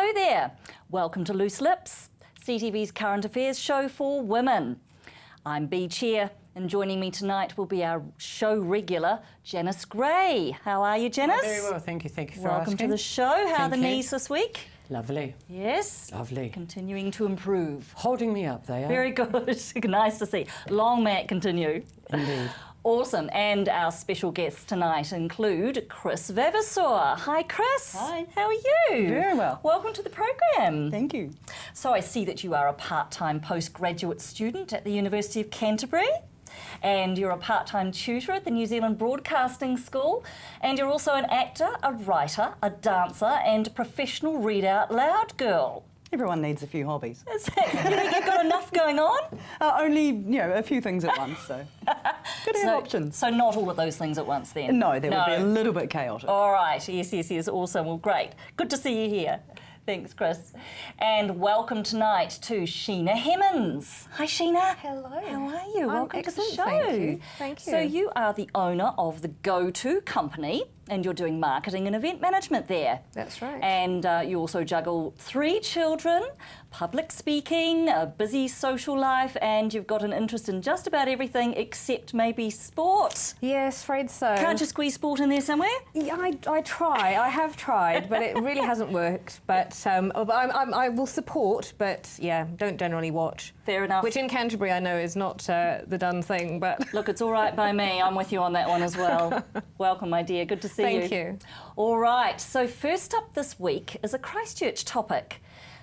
Hello there. Welcome to Loose Lips, CTV's current affairs show for women. I'm Bea Chair, and joining me tonight will be our show regular, Janice Gray. How are you, Janice? Very well, thank you. Thank you for Welcome asking. to the show. How are the Thank you. knees this week? Lovely. Yes? Lovely. Continuing to improve. Holding me up, they are. Very good. Nice to see. Long may it continue. Indeed. Awesome. And our special guests tonight include Chris Vavasor. Hi, Chris. Hi. How are you? Very well. Welcome to the program. Thank you. So I see that you are a part-time postgraduate student at the University of Canterbury, and you're a part-time tutor at the New Zealand Broadcasting School, and you're also an actor, a writer, a dancer, and a professional read-out-loud girl. Everyone needs a few hobbies. You think you've got enough going on? Only, a few things at once, so good to have options. So not all of those things at once then? No, that would be a little bit chaotic. All right, yes, awesome. Well, great. Good to see you here. Thanks, Chris. And welcome tonight to Sheena Hemmons. Hi, Sheena. Hello. How are you? Welcome to the excellent, show. thank you. Thank you. So you are the owner of the Go-To company, and you're doing marketing and event management there. That's right. And you also juggle 3 children, public speaking, a busy social life, and you've got an interest in just about everything except maybe sport. Yes, afraid so. Can't you squeeze sport in there somewhere? Yeah, I try. I have tried, but it really hasn't worked. But I will support, but yeah, don't generally watch. Fair enough. Which in Canterbury I know is not the done thing, but... Look, it's all right by me. I'm with you on that one as well. Welcome, my dear. Good to see you. Thank you. All right. So first up this week is a Christchurch topic.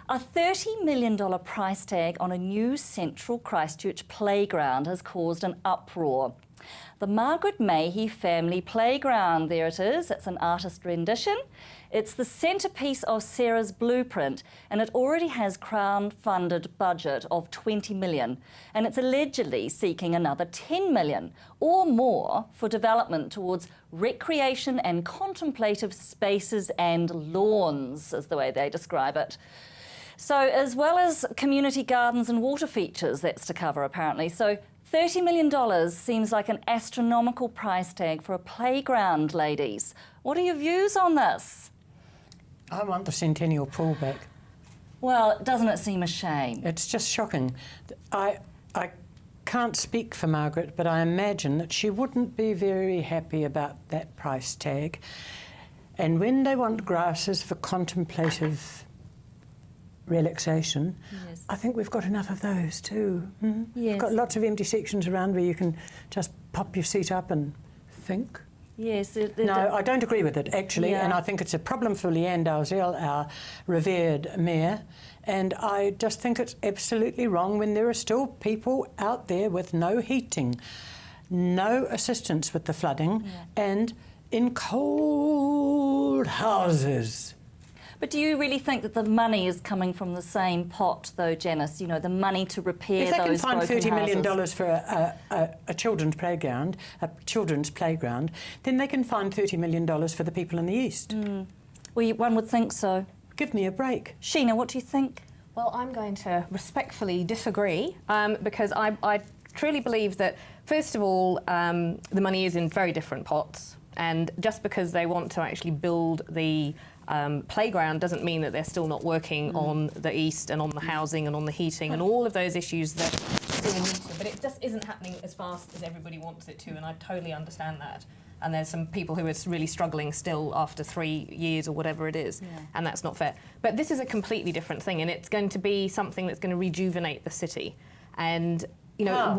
A $30 million price tag on a new central Christchurch playground has caused an uproar. The Margaret Mayhew Family Playground, there it is. It's an artist rendition. It's the centrepiece of Sarah's blueprint, and it already has Crown-funded budget of $20 million, and it's allegedly seeking another $10 million or more for development towards recreation and contemplative spaces and lawns, is the way they describe it. So, as well as community gardens and water features, that's to cover apparently. So, $30 million seems like an astronomical price tag for a playground, ladies. What are your views on this? I want the Centennial Pool back. Well, doesn't it seem a shame? It's just shocking. I can't speak for Margaret, but I imagine that she wouldn't be very happy about that price tag. And when they want grasses for contemplative relaxation, Yes. I think we've got enough of those too. Yes. We've got lots of empty sections around where you can just pop your seat up and think. Yes. No, I don't agree with it, actually, Yeah. and I think it's a problem for Leanne Dalzell, our revered mayor, and I just think it's absolutely wrong when there are still people out there with no heating, no assistance with the flooding, and in cold houses. But do you really think that the money is coming from the same pot, though, Janice? You know, the money to repair If they can those find broken $30 million houses? for a children's playground, then they can find $30 million for the people in the East. Well, one would think so. Give me a break. Sheena, what do you think? Well, I'm going to respectfully disagree because I truly believe that, first of all, the money is in very different pots, and just because they want to actually build the playground doesn't mean that they're still not working on the east and on the housing and on the heating and all of those issues that still need to. But it just isn't happening as fast as everybody wants it to, and I totally understand that. And there's some people who are really struggling still after 3 years or whatever it is, and that's not fair. But this is a completely different thing, and it's going to be something that's going to rejuvenate the city. And you know,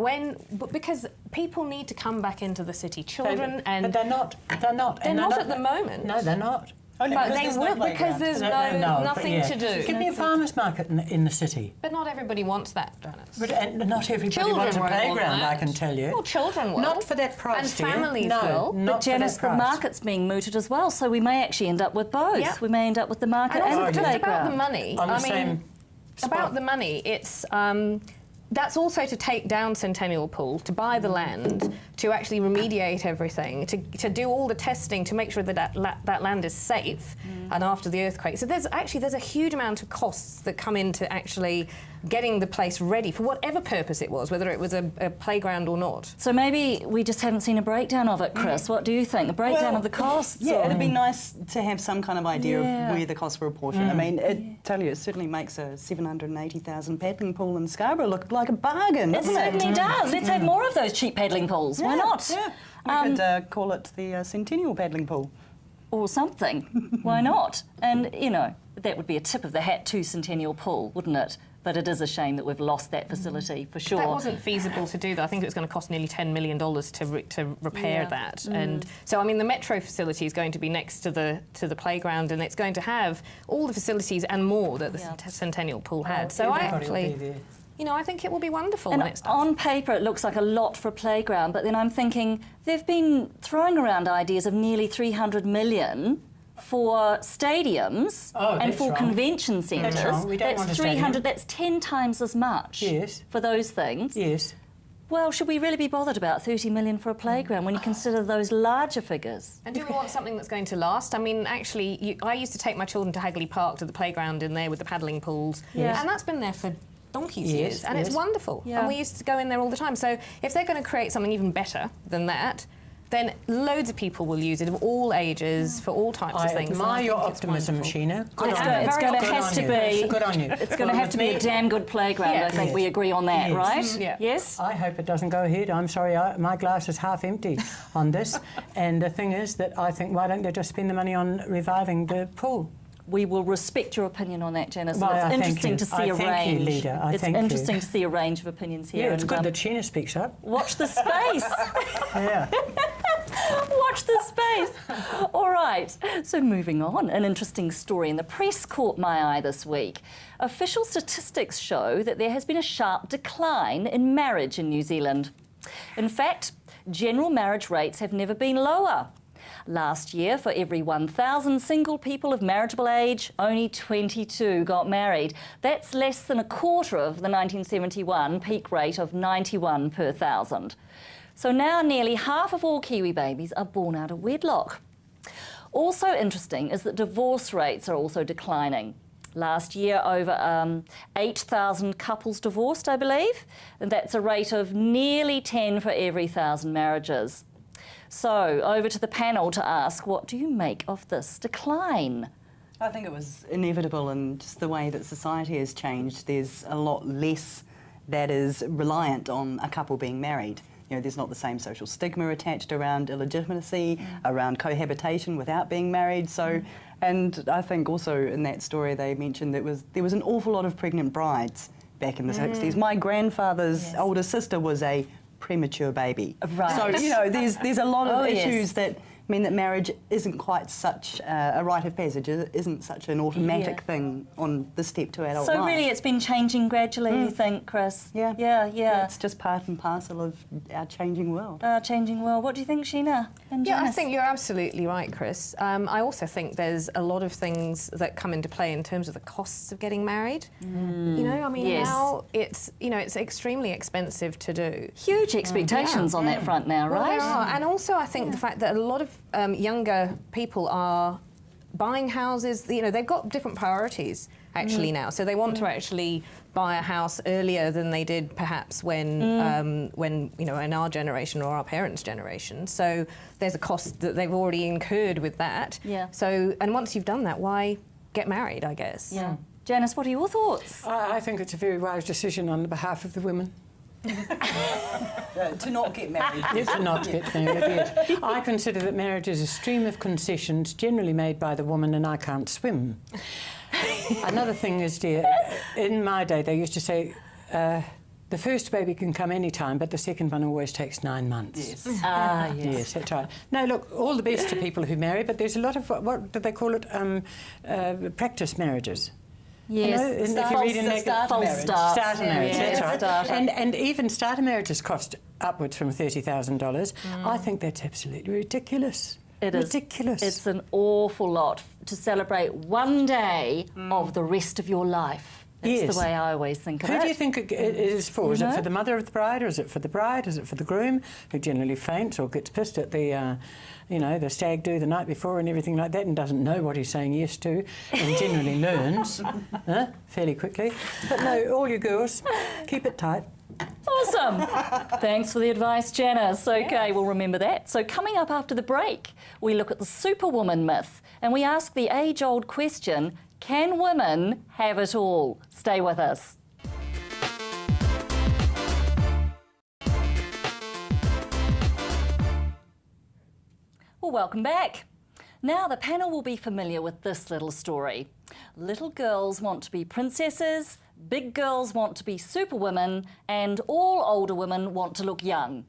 because people need to come back into the city, children, But they're not. They're not at the moment. No, they're not. But they will, because there's nothing to do. Give me a farmer's market in the city. But not everybody wants that, Janice. But not everybody Children wants a won't want playground, that. I can tell you. Well, children will. Not for that price, And dear. families No, will. not But for Janice, that the price. market's being mooted as well, so we may actually end up with both. Yeah. We may end up with the market And and also, the just playground. about the money. On the I mean, same spot. about the money, it's that's also to take down Centennial Pool, to buy the land, to actually remediate everything, to do all the testing to make sure that that land is safe and after the earthquake. So there's a huge amount of costs that come into actually getting the place ready for whatever purpose it was, whether it was a playground or not. So maybe we just haven't seen a breakdown of it, Chris. What do you think? A breakdown of the costs? Yeah, or- it'd be nice to have some kind of idea Yeah. of where the costs were apportioned. I mean, it certainly makes a 780,000 paddling pool in Scarborough look like a bargain, It doesn't certainly does. Let's have more of those cheap paddling pools. Why not? Yeah. We could call it the Centennial Paddling Pool. Or something. Why not? And, you know, that would be a tip of the hat to Centennial Pool, wouldn't it? But it is a shame that we've lost that facility, for sure. That wasn't feasible to do, though. I think it was going to cost nearly $10 million to repair Yeah. that. And so, I mean, the Metro facility is going to be next to the playground, and it's going to have all the facilities and more that the Yeah. Centennial Pool had. So I Everybody will be actually, there. you know, I think it will be wonderful And when it's done. on paper, it looks like a lot for a playground, but then I'm thinking they've been throwing around ideas of nearly 300 million for stadiums Oh, and that's for wrong. convention centres. That's wrong. We don't want a That's stadium. 300. That's 10 times as much. Yes. For those things. Yes. Well, should we really be bothered about 30 million for a playground when you consider those larger figures? And do we want something that's going to last? I mean, actually, I used to take my children to Hagley Park, to the playground in there with the paddling pools. Yes. And that's been there for donkey's Yes, years, and it's yes. wonderful. Yeah. And we used to go in there all the time. So if they're going to create something even better than that, then loads of people will use it of all ages for all types I of things. and admire your think it's optimism, wonderful. Sheena. Good It's on gonna- you. it's Very gonna good have on to you. be- Good on you. It's going to have to be a damn good playground. Yeah. I think Yes. we agree on that, Yes. right? Yeah. Yes. I hope it doesn't go ahead. I'm sorry, my glass is half empty on this. And the thing is that I think, why don't they just spend the money on reviving the pool? We will respect your opinion on that, Janice. Well, I It's thank interesting you. to see I a thank you, range. Leader. I It's thank you. interesting to see a range of opinions here. Yeah, it's and, good that Sheena speaks up. watch the space. Yeah. Watch the space. All right. So moving on, an interesting story in the press caught my eye this week. Official statistics show that there has been a sharp decline in marriage in New Zealand. In fact, general marriage rates have never been lower. Last year, for every 1,000 single people of marriageable age, only 22 got married. That's less than a quarter of the 1971 peak rate of 91 per 1,000. So now nearly half of all Kiwi babies are born out of wedlock. Also interesting is that divorce rates are also declining. Last year, over 8,000 couples divorced, I believe, and that's a rate of nearly 10 for every 1,000 marriages. So, over to the panel to ask, what do you make of this decline? I think it was inevitable in just the way that society has changed. There's a lot less that is reliant on a couple being married. You know, there's not the same social stigma attached around illegitimacy, around cohabitation without being married. So, and I think also in that story they mentioned that there was an awful lot of pregnant brides back in the 60s. My grandfather's older sister was a premature baby. Right. So, you know, there's a lot of Oh, yes. issues that mean that marriage isn't quite such a rite of passage, it isn't such an automatic Yeah. thing on the step to adult So life. really it's been changing gradually, you think, Chris? Yeah. Yeah. It's just part and parcel of our changing world. Changing world. What do you think, Sheena? And Yeah, I Janice? think you're absolutely right, Chris. I also think there's a lot of things that come into play in terms of the costs of getting married. You know, I mean, Yes. now it's extremely expensive to do. Huge expectations on that front now, Well, right? there are. And also, I think the fact that a lot of younger people are buying houses. You know, they've got different priorities actually now. So they want to actually buy a house earlier than they did perhaps when you know, in our generation or our parents' generation. So there's a cost that they've already incurred with that. Yeah. So, and once you've done that, why get married? I guess. Yeah. Janice, what are your thoughts? I think it's a very wise decision on the behalf of the women. To not get married. Yes, to not get married, yes. I consider that marriage is a stream of concessions generally made by the woman, and I can't swim. Another thing is, dear, in my day they used to say the first baby can come any time, but the second one always takes 9 months. Yes. Yes, that's right. No, look, all the best to people who marry, but there's a lot of, what do they call it, practice marriages. Yes. You know, and if you read in that- false start. Starter marriage, Yeah, that's right. starter. And even starter marriages cost upwards from $30,000. I think that's absolutely ridiculous. It is. Ridiculous. It's an awful lot to celebrate one day of the rest of your life. That's Yes. the way I always think of it. Who do you think it is for? Is You it know? for the mother of the bride, or is it for the bride? Is it for the groom, who generally faints or gets pissed at the, the stag do the night before and everything like that, and doesn't know what he's saying yes to, and generally learns fairly quickly. But no, all you girls, keep it tight. Awesome. Thanks for the advice, Janice. Okay, we'll remember that. So coming up after the break, we look at the superwoman myth and we ask the age-old question, can women have it all? Stay with us. Well, welcome back. Now the panel will be familiar with this little story. Little girls want to be princesses, big girls want to be superwomen, and all older women want to look young.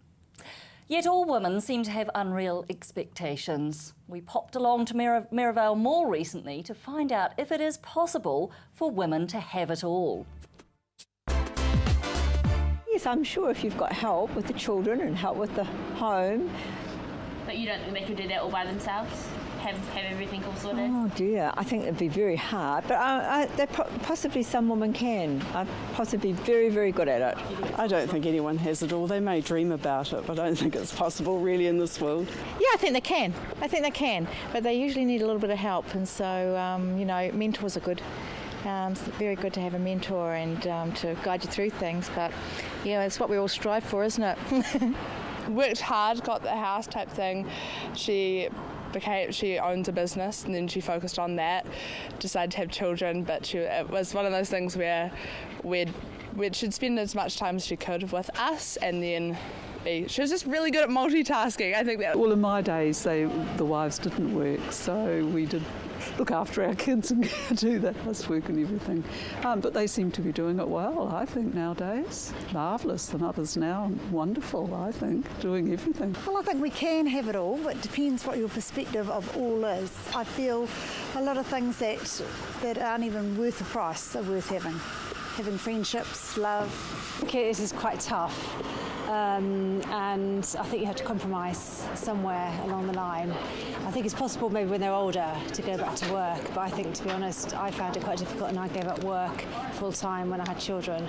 Yet all women seem to have unreal expectations. We popped along to Maryvale Mall recently to find out if it is possible for women to have it all. Yes, I'm sure if you've got help with the children and help with the home. But you don't think they could do that all by themselves? Have everything all sorted? Oh dear, I think it'd be very hard, but possibly some women can. Possibly very, very good at it. I don't think anyone has it all. They may dream about it, but I don't think it's possible really in this world. Yeah, I think they can. But they usually need a little bit of help, and so mentors are good. It's very good to have a mentor and to guide you through things. But it's what we all strive for, isn't it? Worked hard, got the house type thing. She owns a business, and then she focused on that. Decided to have children, but it was one of those things where she'd spend as much time as she could with us, and then she was just really good at multitasking. I think that. Well, in my days, the wives didn't work, so we did look after our kids and do the housework and everything. But they seem to be doing it well, I think, nowadays. Marvellous. The mothers now, wonderful, I think, doing everything. Well, I think we can have it all. It depends what your perspective of all is. I feel a lot of things that aren't even worth the price are worth having. Having friendships, love. Okay, this is quite tough. And I think you have to compromise somewhere along the line. I think it's possible maybe when they're older to go back to work, but I think, to be honest, I found it quite difficult, and I gave up work full time when I had children.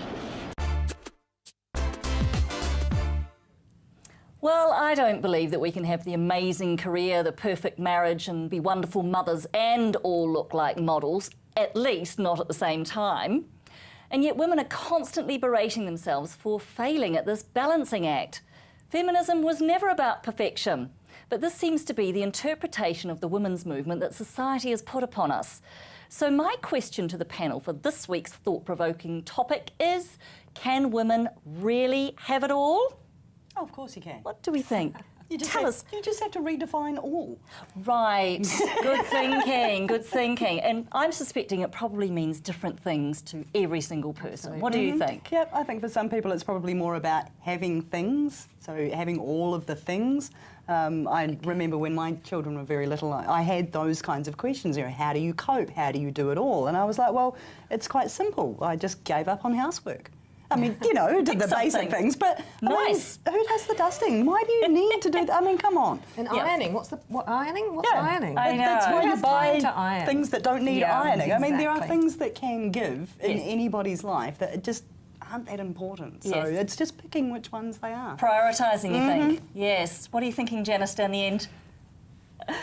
Well, I don't believe that we can have the amazing career, the perfect marriage and be wonderful mothers and all look like models, at least not at the same time. And yet women are constantly berating themselves for failing at this balancing act. Feminism was never about perfection, but this seems to be the interpretation of the women's movement that society has put upon us. So my question to the panel for this week's thought-provoking topic is, can women really have it all? Oh, of course you can. What do we think? You just have to redefine all. Right. Good thinking, good thinking. And I'm suspecting it probably means different things to every single person. What do you think? Yep, I think for some people it's probably more about having things, so having all of the things. I remember when my children were very little, I had those kinds of questions. How do you cope? How do you do it all? And I was like, well, it's quite simple. I just gave up on housework. I mean, did the basic things, but nice. I mean, who does the dusting? Why do you need to do that? I mean, come on. And ironing, what's ironing? What's ironing? That's why you buy iron. things that don't need ironing. I mean, there are exactly. things that can give in anybody's life that just aren't that important. So it's just picking which ones they are. Prioritising, you think? Yes. What are you thinking, Janice, down the end?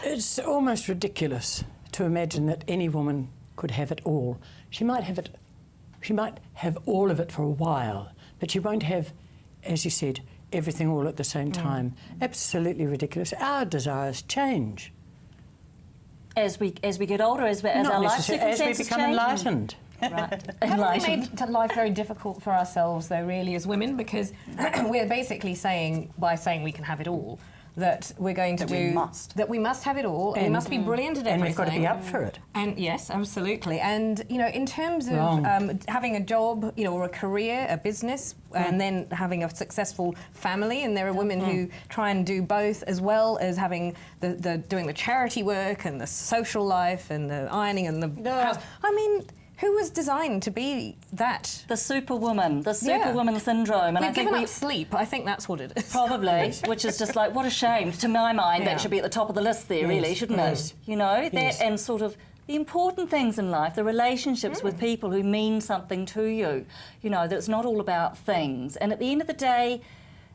It's almost ridiculous to imagine that any woman could have it all. She might have all of it for a while, but she won't have, as you said, everything all at the same time. Absolutely ridiculous. Our desires change. As we get older, as Not our life necessarily, as circumstances we become change? enlightened. Right. Haven't we made life very difficult for ourselves, though, really, as women? Because we're basically saying, by saying we can have it all, that we're going to that we must have it all, and we must be brilliant at everything. And we've got to be up for it. And yes, absolutely. And in terms of having a job, or a career, a business, and then having a successful family, and there are women who try and do both, as well as having doing the charity work and the social life and the ironing and the house. I mean, who was designed to be that? The superwoman syndrome. And We've I think given up sleep. I think that's what it is. Probably, which is just like, what a shame. To my mind, that should be at the top of the list there, really, shouldn't it? That and sort of the important things in life, the relationships with people who mean something to you. You know, that it's not all about things. And at the end of the day,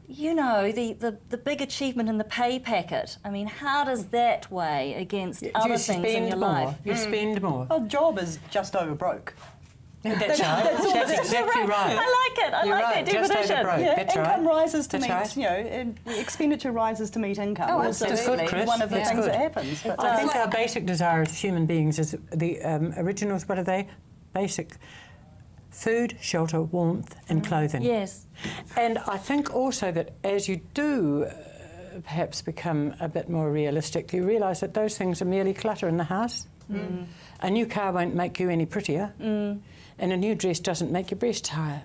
you know, the big achievement in the pay packet, I mean, how does that weigh against other things in your life? You spend more. Well, job is just over broke. That's right. That's exactly right. I like it. I You're like right. that Just definition. over broke. Yeah, That's income right. rises to That's meet, right. you know, expenditure rises to meet income. Oh, That's absolutely. Chris. one of the That's things good. that happens. But, I think our basic desire as human beings is the originals, what are they? Basic food, shelter, warmth and clothing. Yes. And I think also that as you do perhaps become a bit more realistic, you realise that those things are merely clutter in the house. A new car won't make you any prettier, and a new dress doesn't make your breasts higher.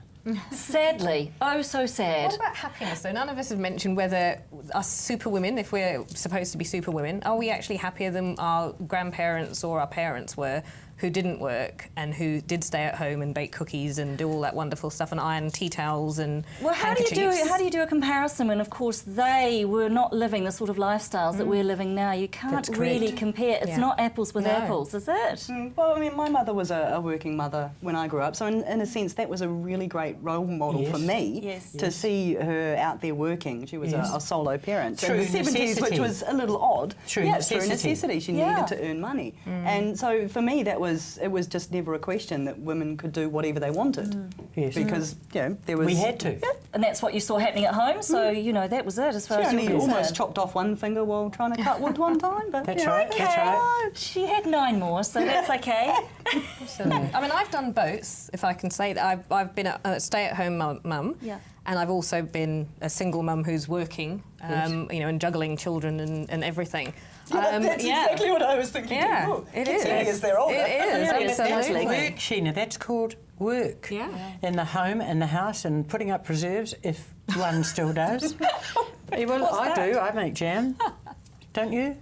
Sadly. Oh, so sad. What about happiness, though? None of us have mentioned whether us superwomen, if we're supposed to be superwomen, are we actually happier than our grandparents or our parents were, who didn't work and who did stay at home and bake cookies and do all that wonderful stuff and iron tea towels and Well, how do you do a comparison when, of course, they were not living the sort of lifestyles that we're living now? You can't That's really correct. compare. It's not apples with No. apples, is it? well, I mean, my mother was a working mother when I grew up, so in a sense that was a really great role model for me to see her out there working. She was a solo parent. Through in the 70s, which necessity. was a little odd. Through yeah, through necessity. necessity. She needed to earn money. And so for me, it was just never a question that women could do whatever they wanted. Yes. Because, you know, there was... We had to. Yeah, And that's what you saw happening at home, so, you know, that was it as far she as you're only concerned. almost chopped off one finger while trying to cut wood one time. But That's you know, right, that's right. She had 9 more, so that's okay. I mean, I've done both, if I can say that. I've been a stay-at-home mum, Yeah. and I've also been a single mum who's working, you know, and juggling children and everything. That's exactly what I was thinking. Yeah, too. it Kids is. as they're older. It is, Yes, absolutely. Work, Sheena, that's called work. Yeah. In the home, in the house, and putting up preserves, if one still does. Well, I do. I make jam. Don't you?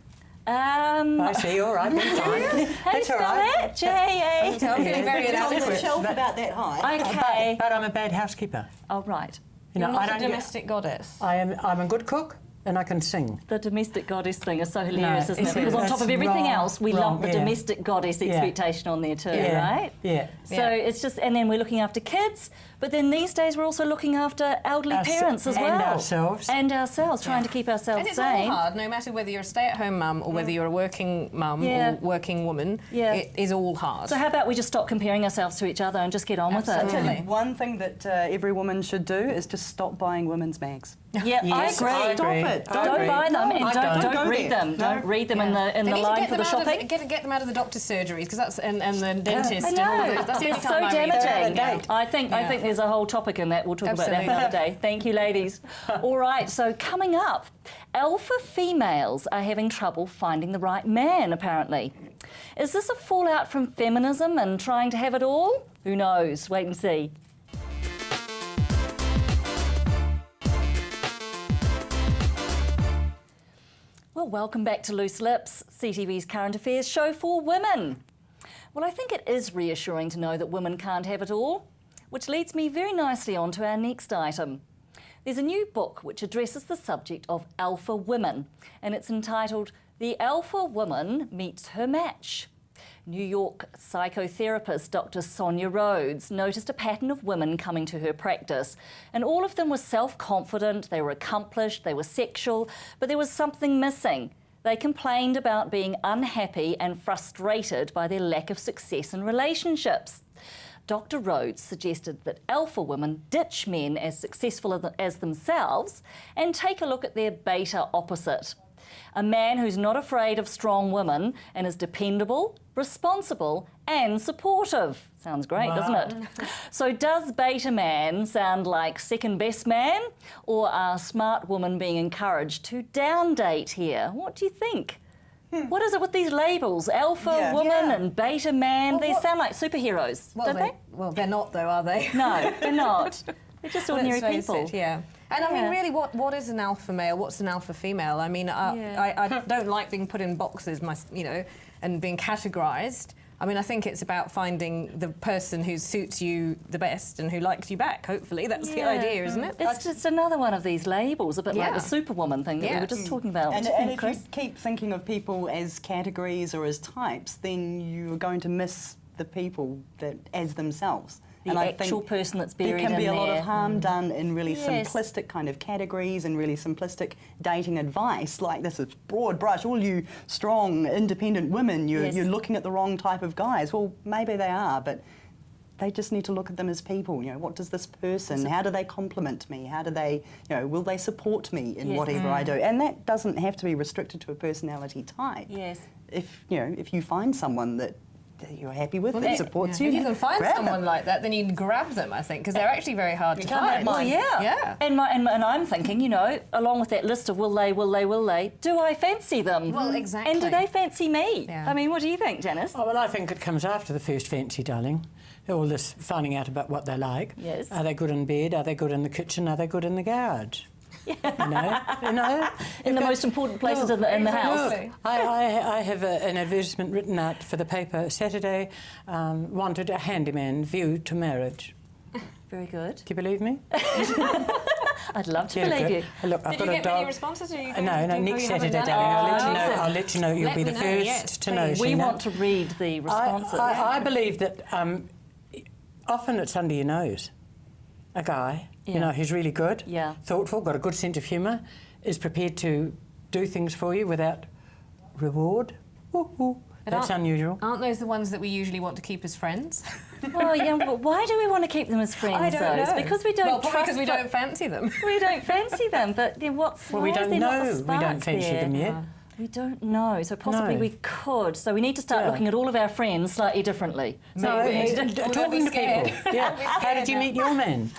I see, all right, then fine. How do you That's spell all right. that? J-A. I'm feeling very It's on the inadequate. shelf about that high. Okay. But I'm a bad housekeeper. Oh, right. You You're know, not I a don't get- domestic goddess. I'm a good cook and I can sing. The domestic goddess thing is so hilarious, No, isn't it? it's- Because on top that's of everything wrong, else, we wrong, lump the yeah. domestic goddess Yeah. expectation on there too, Yeah. right? Yeah. So Yeah. it's just, and then we're looking after kids, but then these days we're also looking after elderly Us- parents as and well. ourselves. And ourselves, trying to keep ourselves And it's sane. all hard, no matter whether you're a stay-at-home mum or whether you're a working mum Yeah. or working woman. Yeah. It is all hard. So how about we just stop comparing ourselves to each other and just get on with Absolutely. it? One thing that every woman should do is just stop buying women's mags. Yeah, Yes, I agree. I Stop agree. it. I Don't agree. buy them and I don't go read there. them. No. Don't read them in the They need to line get for the them out of shopping. get them out of the doctor's surgeries because that's and the dentist. I and all know. those. That's the only It's so time I read damaging. them. I think there's a whole topic in that. We'll talk about that Absolutely. another day. Thank you, ladies. All right, so coming up, alpha females are having trouble finding the right man, apparently. Is this a fallout from feminism and trying to have it all? Who knows? Wait and see. Well, welcome back to Loose Lips, CTV's current affairs show for women. Well, I think it is reassuring to know that women can't have it all, which leads me very nicely on to our next item. There's a new book which addresses the subject of alpha women, and it's entitled The Alpha Woman Meets Her Match. New York psychotherapist Dr. Sonia Rhodes noticed a pattern of women coming to her practice, and all of them were self-confident, they were accomplished, they were sexual, but there was something missing. They complained about being unhappy and frustrated by their lack of success in relationships. Dr. Rhodes suggested that alpha women ditch men as successful as themselves and take a look at their beta opposite. A man who's not afraid of strong women and is dependable, responsible and supportive. Sounds great, doesn't it? So does beta man sound like second best man, or are smart women being encouraged to down date here? What do you think? What is it with these labels? Alpha woman and beta man? They sound like superheroes, don't they? Well, they're not though, are they? No, they're not. They're just ordinary Let's face people. it, yeah. And I mean, really, what is an alpha male? What's an alpha female? I mean, I don't like being put in boxes, you know, and being categorised. I mean, I think it's about finding the person who suits you the best and who likes you back, hopefully. That's the idea, isn't it? It's just another one of these labels, a bit like the Superwoman thing that we were just talking about. And if you keep thinking of people as categories or as types, then you're going to miss the people that as themselves. The actual person that's buried in there. There can be a lot of harm done in really simplistic kind of categories and really simplistic dating advice. Like, this is broad brush, all you strong, independent women, you're looking at the wrong type of guys. Well, maybe they are, but they just need to look at them as people. You know, what does this person, how do they compliment me? How do they, you know, will they support me in whatever I do? And that doesn't have to be restricted to a personality type. Yes. If, you know, if you find someone that you're happy with, that supports you. If you can find someone like that, then you can grab them, I think, because they're actually very hard to find. Well, yeah. And I'm thinking, you know, along with that list of will they, do I fancy them? Well, exactly. And do they fancy me? Yeah. I mean, what do you think, Janice? Oh, well, I think it comes after the first fancy, darling. All this finding out about what they like. Yes. Are they good in bed? Are they good in the kitchen? Are they good in the garage? Yeah. You know, in the most important places in the house. Look, I have an advertisement written out for the paper Saturday. Wanted a handyman view to marriage. Very good. Do you believe me? I'd love to believe you. Look, I've got a dog. Did you get many responses? Or are you No, next Saturday, darling. I'll let you know. You'll be the first to know. We want to read the responses. I believe that often it's under your nose. A guy, you know, who's really good, thoughtful, got a good sense of humour, is prepared to do things for you without reward. That's unusual. Aren't those the ones that we usually want to keep as friends? Well, yeah, but why do we want to keep them as friends? I don't know. It's because we don't trust because we don't fancy them. We don't fancy them, but then what's... Well, we don't know. We don't fancy them yet. We don't know, so possibly we could. So we need to start looking at all of our friends slightly differently. Talking to people. How did you meet your man?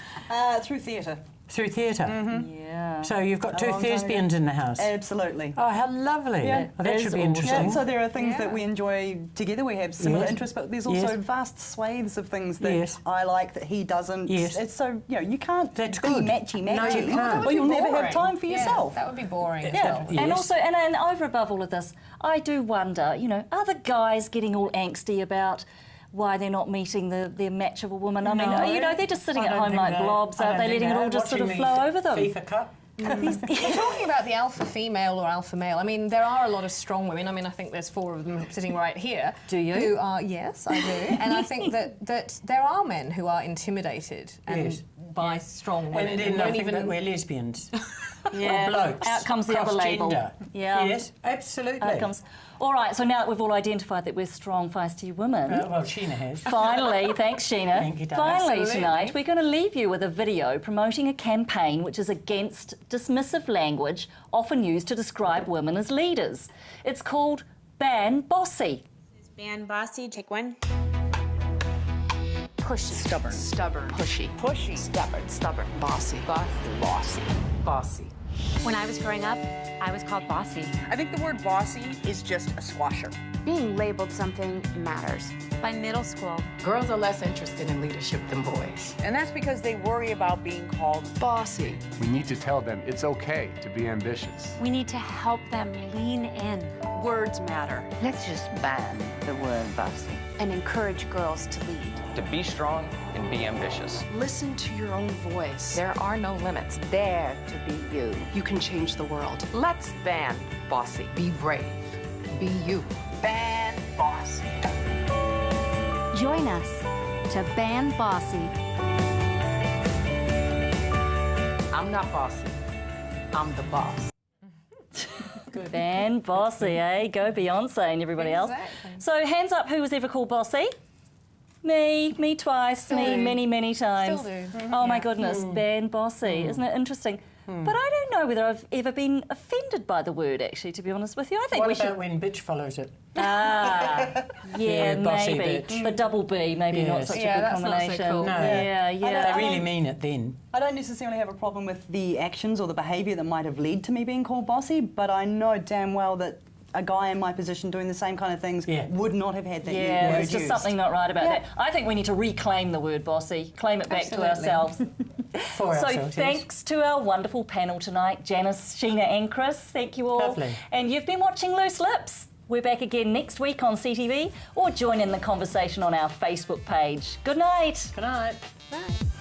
Through theatre. Through theatre? Yeah. So you've got two thespians in the house? Absolutely. Oh, how lovely. Yeah. Oh, that should be interesting. Yeah, so there are things that we enjoy together. We have similar interests, but there's also vast swathes of things that I like that he doesn't. Yes. It's so, you know, you can't be good. matchy-matchy. No, you can't. Or you'll never have time for yourself. That would be boring. Yeah. And also, and over above all of this, I do wonder, you know, are the guys getting all angsty about why they're not meeting their match of a woman? I mean, you know, they're just sitting at home like blobs, aren't they, letting it all just sort of flow over them? FIFA Cup? We're talking about the alpha female or alpha male. I mean, there are a lot of strong women. I mean, I think there's 4 of them sitting right here. Do you? Who are, yes, I do. And I think that there are men who are intimidated by strong women. And then I think that we're lesbians. Yeah, blokes. Out comes the other label. Yeah. Yes, absolutely. Out comes. All right, so now that we've all identified that we're strong, feisty women. Well, Sheena has. Finally, thanks, Sheena. Thank you, darling. Finally, tonight, we're going to leave you with a video promoting a campaign which is against dismissive language often used to describe women as leaders. It's called Ban Bossy. Ban Bossy, take one. Pushy. Stubborn. Pushy. Stubborn. Bossy. Bossy. When I was growing up, I was called bossy. I think the word bossy is just a squasher. Being labeled something matters. By middle school, girls are less interested in leadership than boys. And that's because they worry about being called bossy. We need to tell them it's okay to be ambitious. We need to help them lean in. Words matter. Let's just ban the word bossy. And encourage girls to lead. To be strong and be ambitious. Listen to your own voice. There are no limits. Dare to be you. You can change the world. Let's ban bossy. Be brave. Be you. Ban bossy. Join us to ban bossy. I'm not bossy. I'm the boss. Ban bossy, eh? Go Beyonce and everybody else. So hands up, who was ever called bossy? Me twice, many times. Still do. Oh my goodness, ban bossy. Isn't it interesting? But I don't know whether I've ever been offended by the word, actually, to be honest with you. I think what about when bitch follows it? Yeah, bossy maybe. bitch. The double B, maybe not such a good that's combination. Not so cool. No. Yeah. They really mean it then. I don't necessarily have a problem with the actions or the behaviour that might have led to me being called bossy, but I know damn well that a guy in my position doing the same kind of things would not have had that word there's just used. something not right about that. I think we need to reclaim the word bossy, claim it back to ourselves. So thanks to our wonderful panel tonight, Janice, Sheena and Chris. Thank you all. Lovely. And you've been watching Loose Lips. We're back again next week on CTV, or join in the conversation on our Facebook page. Good night. Good night. Bye.